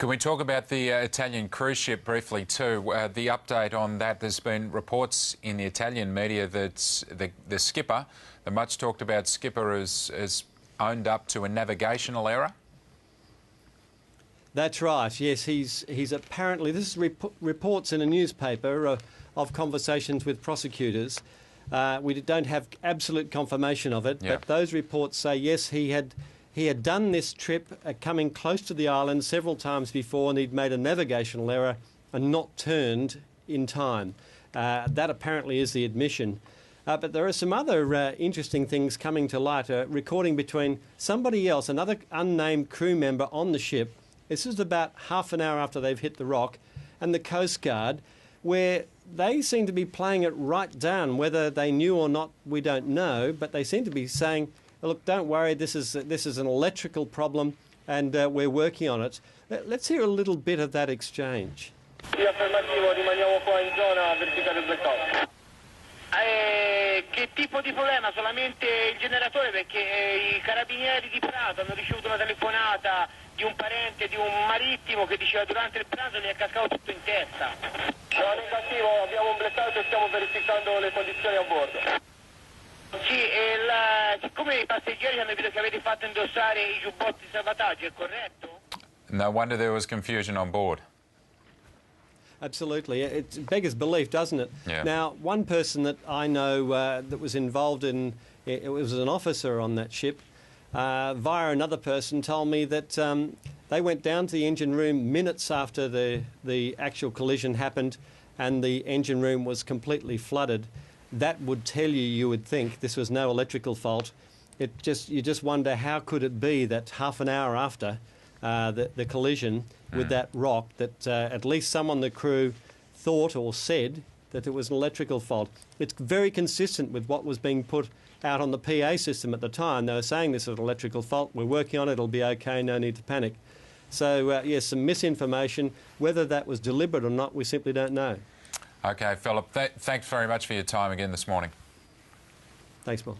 Can we talk about the Italian cruise ship briefly too? The update on that, there's been reports in the Italian media that the skipper, the much talked about skipper, is owned up to a navigational error. That's right, yes. He's apparently, this is reports in a newspaper of conversations with prosecutors. We don't have absolute confirmation of it, but those reports say, yes, he had done this trip coming close to the island several times before, and he'd made a navigational error and not turned in time. That apparently is the admission. But there are some other interesting things coming to light. A recording between somebody else, another unnamed crew member on the ship. This is about half an hour after they've hit the rock, and the Coast Guard, where they seem to be playing it right down. Whether they knew or not, we don't know, but they seem to be saying, look, don't worry, this is an electrical problem and we're working on it. Let's hear a little bit of that exchange. Sì, affermativo, rimaniamo qua in zona a verificare il blackout. Che tipo di problema? Solamente il generatore, perché i carabinieri di Prato hanno ricevuto una telefonata di un parente di un marittimo che diceva durante il pranzo gli è cascato tutto in testa. No, negativo, abbiamo un blackout e stiamo verificando le condizioni a bordo. Sì, siccome i passeggeri hanno detto che avete fatto indossare i giubbotti di salvataggio, è corretto? No wonder there was confusion on board. Absolutely. It beggars belief, doesn't it? Yeah. Now, one person that I know that was involved in, it was an officer on that ship, via another person told me that they went down to the engine room minutes after the actual collision happened, and the engine room was completely flooded. That would tell you, you would think, this was no electrical fault. You just wonder how could it be that half an hour after the collision with that rock, that at least someone on the crew thought or said that it was an electrical fault. It's very consistent with what was being put out on the PA system at the time. They were saying this is an electrical fault, we're working on it, it'll be okay, no need to panic. So, yes, some misinformation. Whether that was deliberate or not, we simply don't know. Okay, Philip, thanks very much for your time again this morning. Thanks, Paul.